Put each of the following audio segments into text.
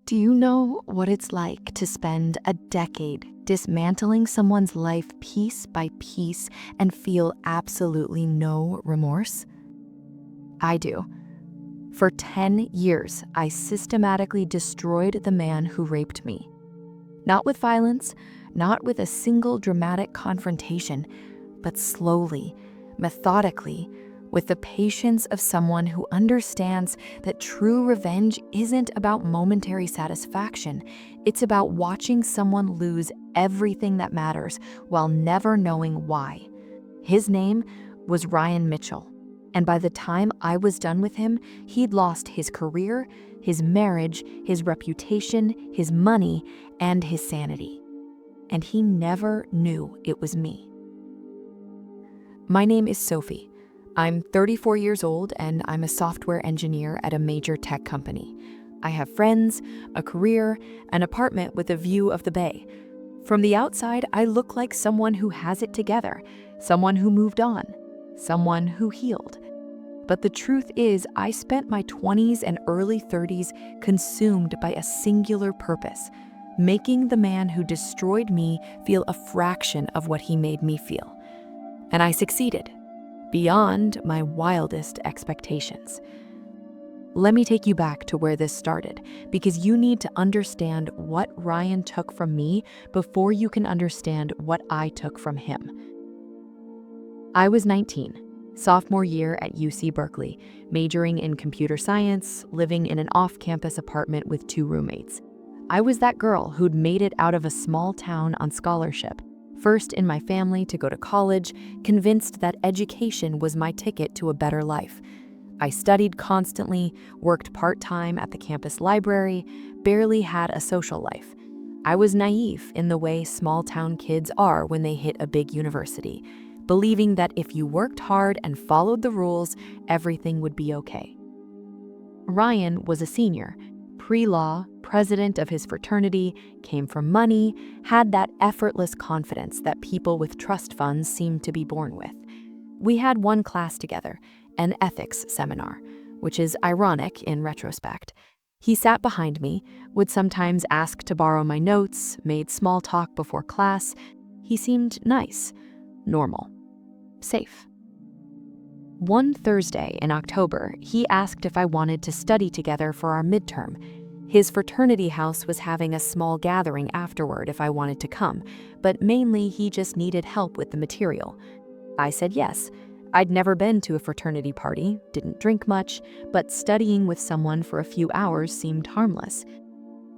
Do you know what it's like to spend a decade dismantling someone's life piece by piece and feel absolutely no remorse? I do. For 10 years, I systematically destroyed the man who raped me. Not with violence, not with a single dramatic confrontation, but slowly, methodically, with the patience of someone who understands that true revenge isn't about momentary satisfaction. It's about watching someone lose everything that matters while never knowing why. His name was Ryan Mitchell, and by the time I was done with him, he'd lost his career, his marriage, his reputation, his money, and his sanity. And he never knew it was me. My name is Sophie. I'm 34 years old and I'm a software engineer at a major tech company. I have friends, a career, an apartment with a view of the bay. From the outside, I look like someone who has it together, someone who moved on, someone who healed. But the truth is, I spent my 20s and early 30s consumed by a singular purpose, making the man who destroyed me feel a fraction of what he made me feel. And I succeeded. Beyond my wildest expectations. Let me take you back to where this started, because you need to understand what Ryan took from me before you can understand what I took from him. I was 19, sophomore year at UC Berkeley, majoring in computer science, living in an off-campus apartment with 2 roommates. I was that girl who'd made it out of a small town on scholarship. First in my family to go to college, convinced that education was my ticket to a better life. I studied constantly, worked part-time at the campus library, barely had a social life. I was naive in the way small-town kids are when they hit a big university, believing that if you worked hard and followed the rules, everything would be okay. Ryan was a senior, pre-law, president of his fraternity, came from money, had that effortless confidence that people with trust funds seem to be born with. We had one class together, an ethics seminar, which is ironic in retrospect. He sat behind me, would sometimes ask to borrow my notes, made small talk before class. He seemed nice, normal, safe. One Thursday in October, he asked if I wanted to study together for our midterm. His fraternity house was having a small gathering afterward if I wanted to come, but mainly he just needed help with the material. I said yes. I'd never been to a fraternity party, didn't drink much, but studying with someone for a few hours seemed harmless.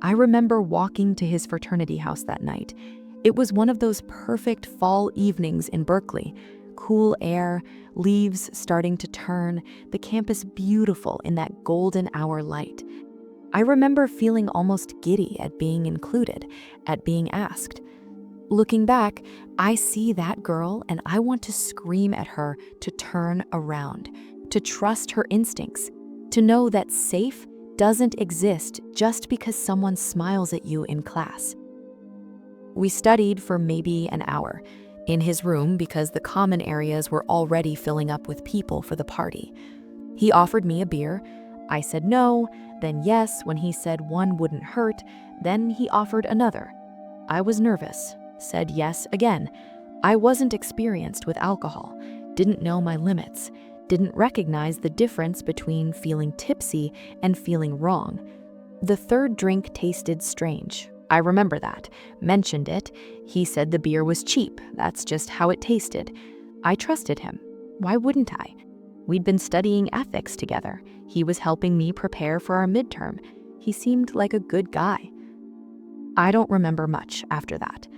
I remember walking to his fraternity house that night. It was one of those perfect fall evenings in Berkeley. Cool air, leaves starting to turn, the campus beautiful in that golden hour light. I remember feeling almost giddy at being included, at being asked. Looking back, I see that girl and I want to scream at her to turn around, to trust her instincts, to know that safe doesn't exist just because someone smiles at you in class. We studied for maybe an hour in his room because the common areas were already filling up with people for the party. He offered me a beer. I said no, then yes when he said one wouldn't hurt, then he offered another. I was nervous, said yes again. I wasn't experienced with alcohol, didn't know my limits, didn't recognize the difference between feeling tipsy and feeling wrong. The third drink tasted strange. I remember that, mentioned it. He said the beer was cheap, that's just how it tasted. I trusted him. Why wouldn't I? We'd been studying ethics together. He was helping me prepare for our midterm. He seemed like a good guy. I don't remember much after that.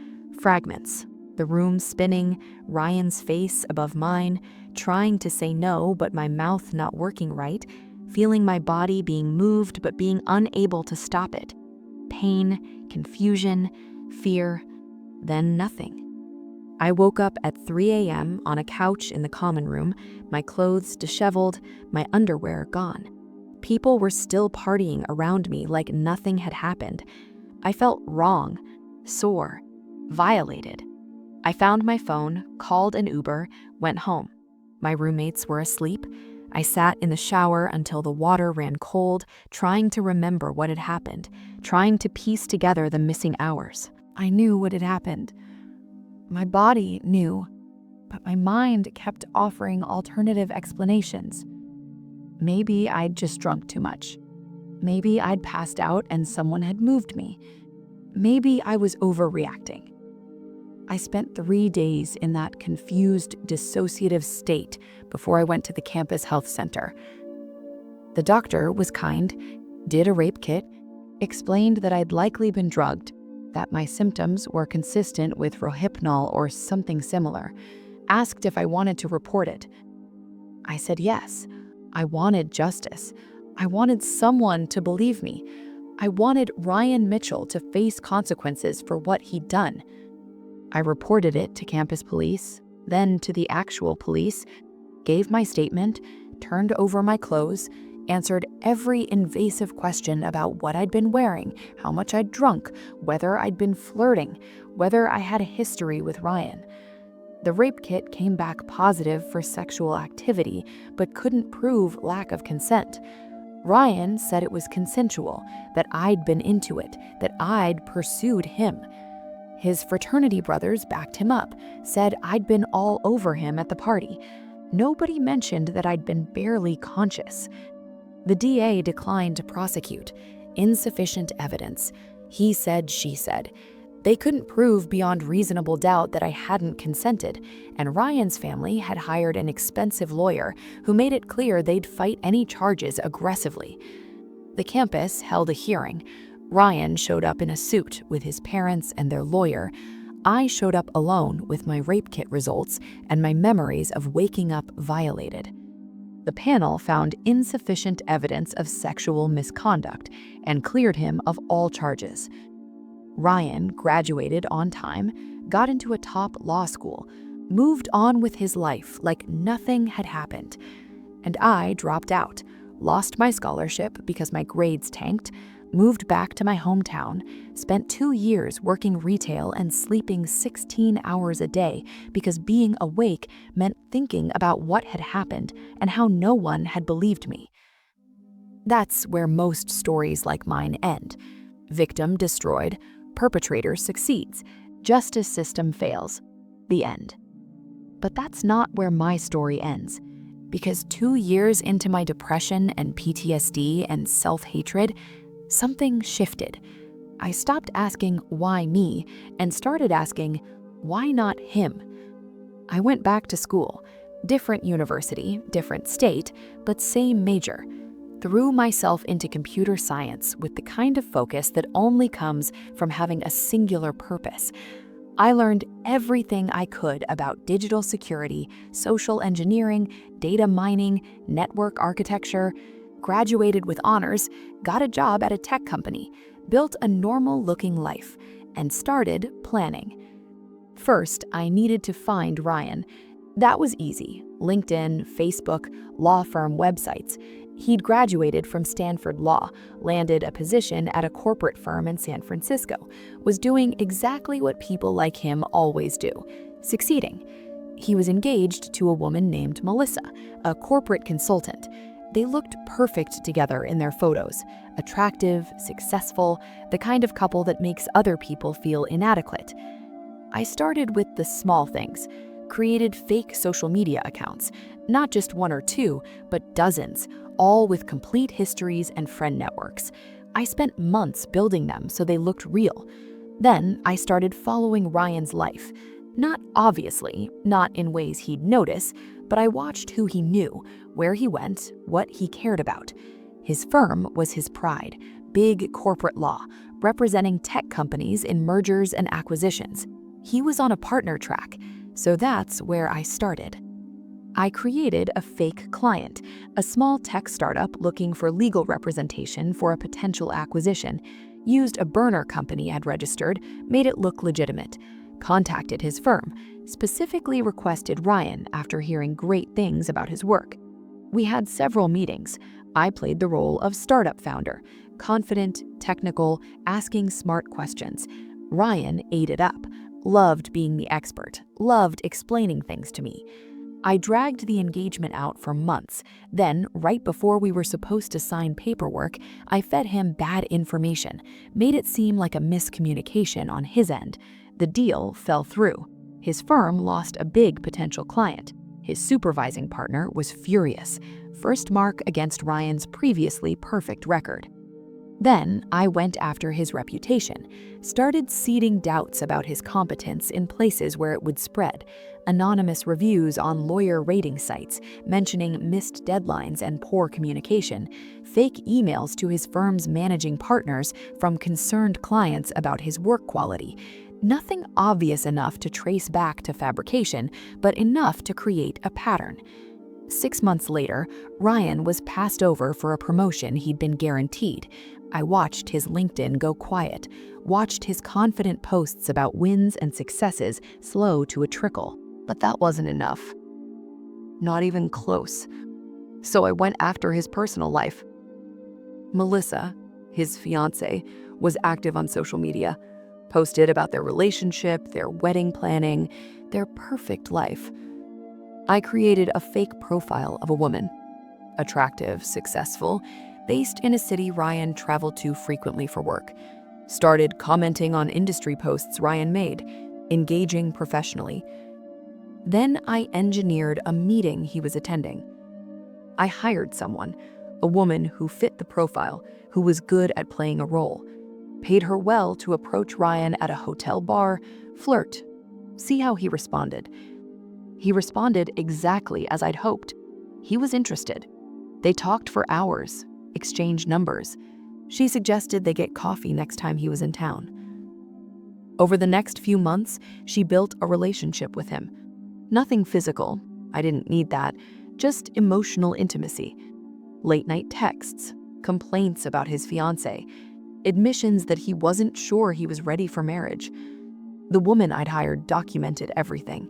Fragments. The room spinning, Ryan's face above mine, trying to say no but my mouth not working right, feeling my body being moved but being unable to stop it. Pain, confusion, fear, then nothing. I woke up at 3 a.m. on a couch in the common room, my clothes disheveled, my underwear gone. People were still partying around me like nothing had happened. I felt wrong, sore, violated. I found my phone, called an Uber, went home. My roommates were asleep. I sat in the shower until the water ran cold, trying to remember what had happened, trying to piece together the missing hours. I knew what had happened. My body knew, but my mind kept offering alternative explanations. Maybe I'd just drunk too much. Maybe I'd passed out and someone had moved me. Maybe I was overreacting. I spent 3 days in that confused, dissociative state before I went to the campus health center. The doctor was kind, did a rape kit, explained that I'd likely been drugged, that my symptoms were consistent with Rohypnol or something similar, asked if I wanted to report it. I said yes. I wanted justice. I wanted someone to believe me. I wanted Ryan Mitchell to face consequences for what he'd done. I reported it to campus police, then to the actual police, gave my statement, turned over my clothes, answered every invasive question about what I'd been wearing, how much I'd drunk, whether I'd been flirting, whether I had a history with Ryan. The rape kit came back positive for sexual activity, but couldn't prove lack of consent. Ryan said it was consensual, that I'd been into it, that I'd pursued him. His fraternity brothers backed him up, said I'd been all over him at the party. Nobody mentioned that I'd been barely conscious. The DA declined to prosecute. Insufficient evidence. He said, she said. They couldn't prove beyond reasonable doubt that I hadn't consented, and Ryan's family had hired an expensive lawyer who made it clear they'd fight any charges aggressively. The campus held a hearing. Ryan showed up in a suit with his parents and their lawyer. I showed up alone with my rape kit results and my memories of waking up violated. The panel found insufficient evidence of sexual misconduct and cleared him of all charges. Ryan graduated on time, got into a top law school, moved on with his life like nothing had happened. And I dropped out, lost my scholarship because my grades tanked, moved back to my hometown, spent 2 years working retail and sleeping 16 hours a day because being awake meant thinking about what had happened and how no one had believed me. That's where most stories like mine end. Victim destroyed, perpetrator succeeds, justice system fails. The end. But that's not where my story ends. Because 2 years into my depression and PTSD and self-hatred, something shifted. I stopped asking, why me, and started asking, why not him? I went back to school, different university, different state, but same major. Threw myself into computer science with the kind of focus that only comes from having a singular purpose. I learned everything I could about digital security, social engineering, data mining, network architecture, graduated with honors, got a job at a tech company, built a normal-looking life, and started planning. First, I needed to find Ryan. That was easy. LinkedIn, Facebook, law firm websites. He'd graduated from Stanford Law, landed a position at a corporate firm in San Francisco, was doing exactly what people like him always do, succeeding. He was engaged to a woman named Melissa, a corporate consultant. They looked perfect together in their photos, attractive, successful, the kind of couple that makes other people feel inadequate. I started with the small things, created fake social media accounts, not just 1 or 2, but dozens, all with complete histories and friend networks. I spent months building them so they looked real. Then I started following Ryan's life. Not obviously, not in ways he'd notice, but I watched who he knew, where he went, what he cared about. His firm was his pride, big corporate law, representing tech companies in mergers and acquisitions. He was on a partner track, so that's where I started. I created a fake client, a small tech startup looking for legal representation for a potential acquisition, used a burner company I'd registered, made it look legitimate, contacted his firm, specifically requested Ryan after hearing great things about his work. We had several meetings. I played the role of startup founder, confident, technical, asking smart questions. Ryan ate it up, loved being the expert, loved explaining things to me. I dragged the engagement out for months. Then, right before we were supposed to sign paperwork, I fed him bad information, made it seem like a miscommunication on his end. The deal fell through. His firm lost a big potential client. His supervising partner was furious. First mark against Ryan's previously perfect record. Then I went after his reputation, started seeding doubts about his competence in places where it would spread. Anonymous reviews on lawyer rating sites mentioning missed deadlines and poor communication, fake emails to his firm's managing partners from concerned clients about his work quality. Nothing obvious enough to trace back to fabrication, but enough to create a pattern. 6 months later, Ryan was passed over for a promotion he'd been guaranteed. I watched his LinkedIn go quiet, watched his confident posts about wins and successes slow to a trickle. But that wasn't enough. Not even close. So I went after his personal life. Melissa, his fiancée, was active on social media, posted about their relationship, their wedding planning, their perfect life. I created a fake profile of a woman, attractive, successful, based in a city Ryan traveled to frequently for work. Started commenting on industry posts Ryan made, engaging professionally. Then I engineered a meeting he was attending. I hired someone, a woman who fit the profile, who was good at playing a role. Paid her well to approach Ryan at a hotel bar, flirt, see how he responded. He responded exactly as I'd hoped. He was interested. They talked for hours, exchanged numbers. She suggested they get coffee next time he was in town. Over the next few months, she built a relationship with him. Nothing physical, I didn't need that, just emotional intimacy. Late-night texts, complaints about his fiancée, admissions that he wasn't sure he was ready for marriage. The woman I'd hired documented everything.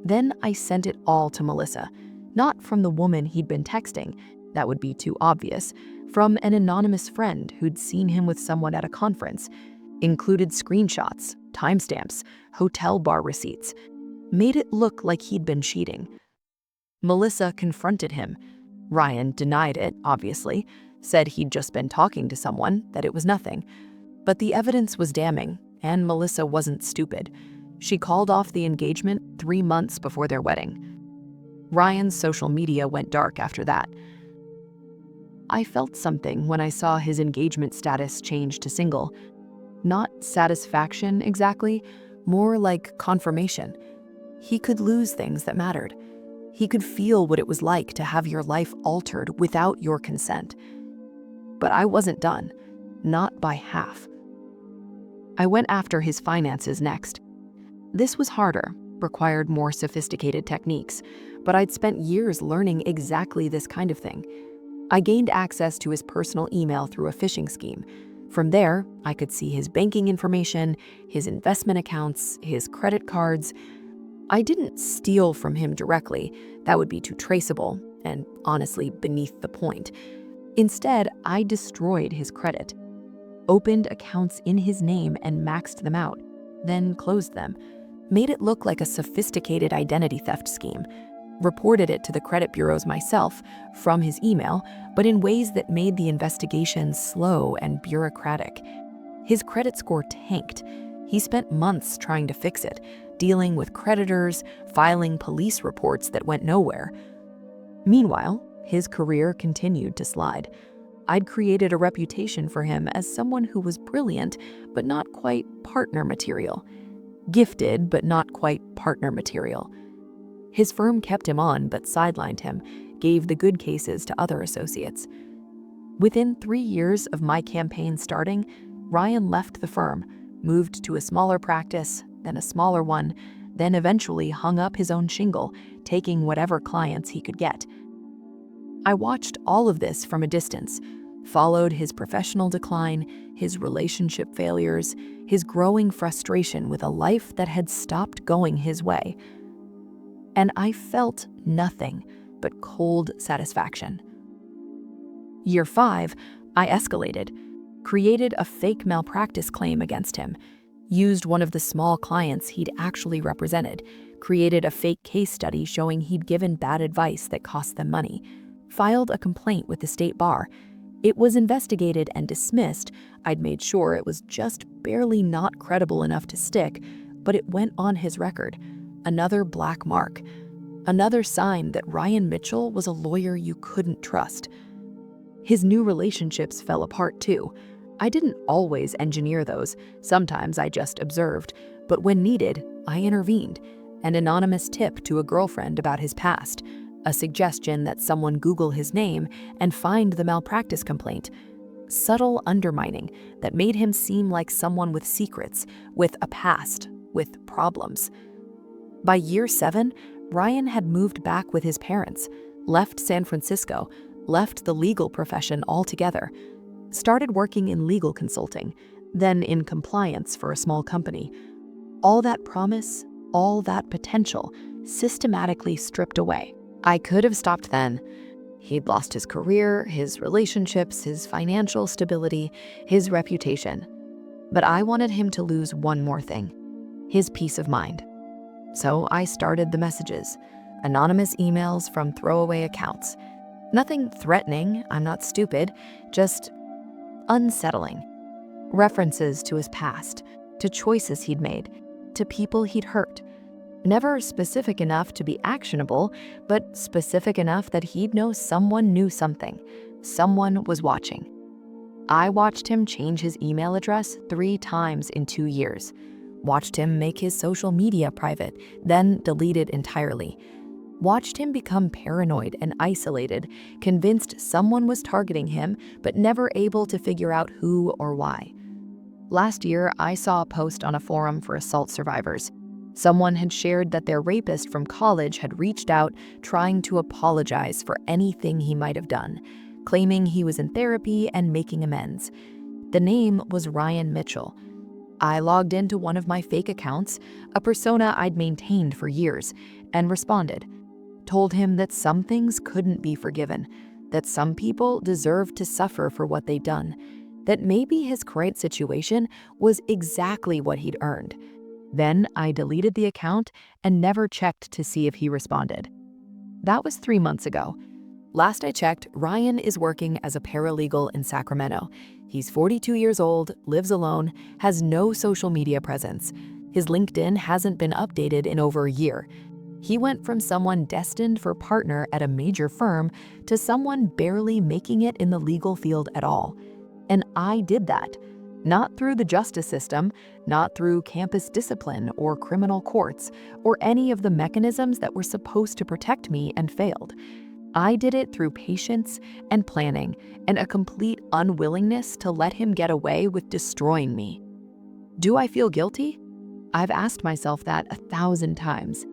Then I sent it all to Melissa, not from the woman he'd been texting, that would be too obvious, from an anonymous friend who'd seen him with someone at a conference, included screenshots, timestamps, hotel bar receipts, made it look like he'd been cheating. Melissa confronted him. Ryan denied it, obviously, said he'd just been talking to someone, that it was nothing. But the evidence was damning, and Melissa wasn't stupid. She called off the engagement 3 months before their wedding. Ryan's social media went dark after that. I felt something when I saw his engagement status change to single. Not satisfaction exactly, more like confirmation. He could lose things that mattered. He could feel what it was like to have your life altered without your consent. But I wasn't done, not by half. I went after his finances next. This was harder, required more sophisticated techniques, but I'd spent years learning exactly this kind of thing. I gained access to his personal email through a phishing scheme. From there, I could see his banking information, his investment accounts, his credit cards. I didn't steal from him directly. That would be too traceable and honestly beneath the point. Instead, I destroyed his credit, opened accounts in his name and maxed them out, then closed them, made it look like a sophisticated identity theft scheme, reported it to the credit bureaus myself from his email, but in ways that made the investigation slow and bureaucratic. His credit score tanked. He spent months trying to fix it, dealing with creditors, filing police reports that went nowhere. Meanwhile, his career continued to slide. I'd created a reputation for him as someone who was brilliant, but not quite partner material. Gifted, but not quite partner material. His firm kept him on, but sidelined him, gave the good cases to other associates. Within 3 years of my campaign starting, Ryan left the firm, moved to a smaller practice, then a smaller one, then eventually hung up his own shingle, taking whatever clients he could get. I watched all of this from a distance, followed his professional decline, his relationship failures, his growing frustration with a life that had stopped going his way. And I felt nothing but cold satisfaction. Year 5, I escalated, created a fake malpractice claim against him, used one of the small clients he'd actually represented, created a fake case study showing he'd given bad advice that cost them money, filed a complaint with the state bar. It was investigated and dismissed. I'd made sure it was just barely not credible enough to stick, but it went on his record. Another black mark. Another sign that Ryan Mitchell was a lawyer you couldn't trust. His new relationships fell apart too. I didn't always engineer those. Sometimes I just observed. But when needed, I intervened. An anonymous tip to a girlfriend about his past. A suggestion that someone Google his name and find the malpractice complaint. Subtle undermining that made him seem like someone with secrets, with a past, with problems. By year 7, Ryan had moved back with his parents, left San Francisco, left the legal profession altogether, started working in legal consulting, then in compliance for a small company. All that promise, all that potential, systematically stripped away. I could have stopped then. He'd lost his career, his relationships, his financial stability, his reputation. But I wanted him to lose one more thing, his peace of mind. So I started the messages, anonymous emails from throwaway accounts. Nothing threatening, I'm not stupid, just unsettling. References to his past, to choices he'd made, to people he'd hurt. Never specific enough to be actionable, but specific enough that he'd know someone knew something. Someone was watching. I watched him change his email address 3 times in 2 years. Watched him make his social media private, then delete it entirely. Watched him become paranoid and isolated, convinced someone was targeting him, but never able to figure out who or why. Last year, I saw a post on a forum for assault survivors. Someone had shared that their rapist from college had reached out trying to apologize for anything he might have done, claiming he was in therapy and making amends. The name was Ryan Mitchell. I logged into one of my fake accounts, a persona I'd maintained for years, and responded. Told him that some things couldn't be forgiven, that some people deserved to suffer for what they'd done, that maybe his current situation was exactly what he'd earned. Then I deleted the account and never checked to see if he responded. That was 3 months ago. Last I checked, Ryan is working as a paralegal in Sacramento. He's 42 years old, lives alone, has no social media presence. His LinkedIn hasn't been updated in over a year. He went from someone destined for partner at a major firm to someone barely making it in the legal field at all. And I did that. Not through the justice system, not through campus discipline or criminal courts, or any of the mechanisms that were supposed to protect me and failed. I did it through patience and planning and a complete unwillingness to let him get away with destroying me. Do I feel guilty? I've asked myself that 1,000 times.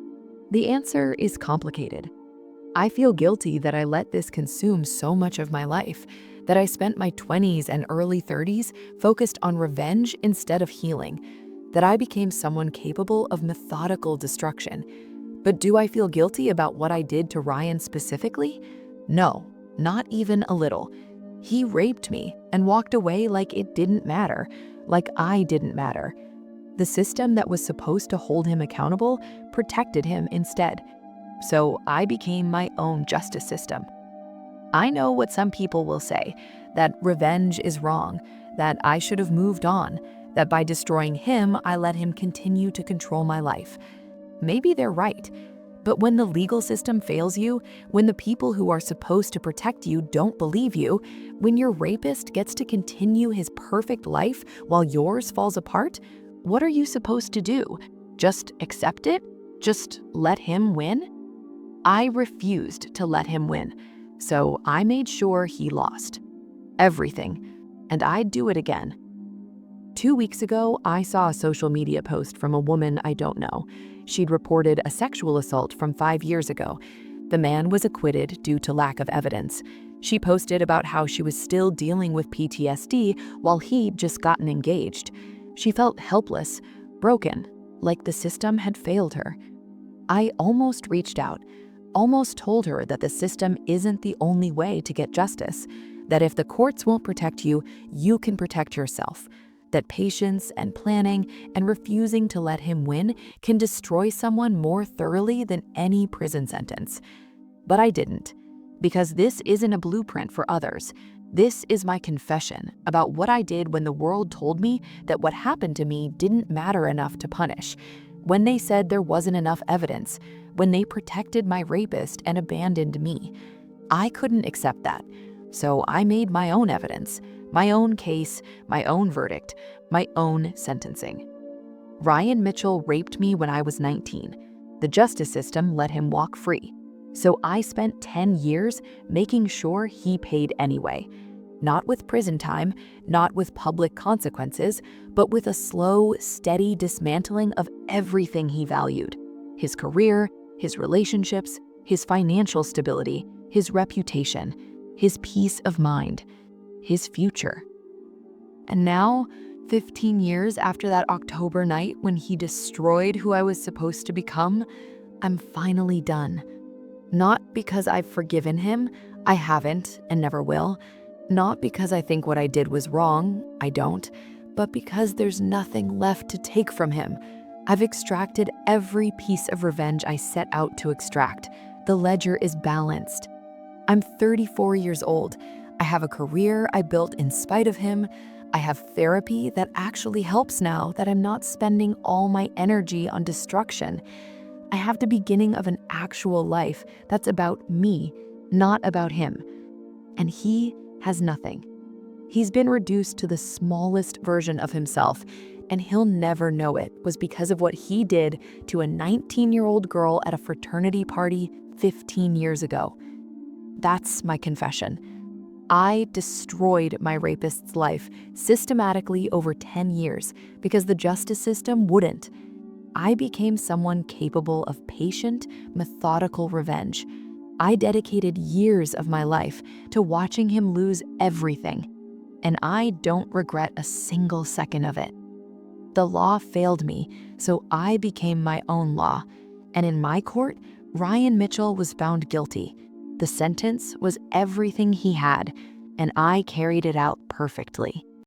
The answer is complicated. I feel guilty that I let this consume so much of my life, that I spent my 20s and early 30s focused on revenge instead of healing, that I became someone capable of methodical destruction. But do I feel guilty about what I did to Ryan specifically? No, not even a little. He raped me and walked away like it didn't matter, like I didn't matter. The system that was supposed to hold him accountable protected him instead. So I became my own justice system. I know what some people will say, that revenge is wrong, that I should have moved on, that by destroying him, I let him continue to control my life. Maybe they're right, but when the legal system fails you, when the people who are supposed to protect you don't believe you, when your rapist gets to continue his perfect life while yours falls apart, what are you supposed to do? Just accept it? Just let him win? I refused to let him win, so I made sure he lost. Everything. And I'd do it again. 2 weeks ago, I saw a social media post from a woman I don't know. She'd reported a sexual assault from 5 years ago. The man was acquitted due to lack of evidence. She posted about how she was still dealing with PTSD while he'd just gotten engaged. She felt helpless, broken, like the system had failed her. I almost reached out, almost told her that the system isn't the only way to get justice, that if the courts won't protect you, you can protect yourself. that patience and planning and refusing to let him win can destroy someone more thoroughly than any prison sentence. But I didn't, because this isn't a blueprint for others. This is my confession about what I did when the world told me that what happened to me didn't matter enough to punish, when they said there wasn't enough evidence, when they protected my rapist and abandoned me. I couldn't accept that, so I made my own evidence, my own case, my own verdict, my own sentencing. Ryan Mitchell raped me when I was 19. The justice system let him walk free. So I spent 10 years making sure he paid anyway. Not with prison time, not with public consequences, but with a slow, steady dismantling of everything he valued: his career, his relationships, his financial stability, his reputation, his peace of mind, his future. And now, 15 years after that October night when he destroyed who I was supposed to become, I'm finally done. Not because I've forgiven him, I haven't and never will. Not because I think what I did was wrong, I don't, but because there's nothing left to take from him. I've extracted every piece of revenge I set out to extract. The ledger is balanced. I'm 34 years old. I have a career I built in spite of him. I have therapy that actually helps now that I'm not spending all my energy on destruction. I have the beginning of an actual life that's about me, not about him. And he has nothing. He's been reduced to the smallest version of himself, and he'll never know it was because of what he did to a 19-year-old girl at a fraternity party 15 years ago. That's my confession. I destroyed my rapist's life systematically over 10 years because the justice system wouldn't. I became someone capable of patient, methodical revenge. I dedicated years of my life to watching him lose everything, and I don't regret a single second of it. The law failed me, so I became my own law, and in my court, Ryan Mitchell was found guilty. The sentence was everything he had, and I carried it out perfectly.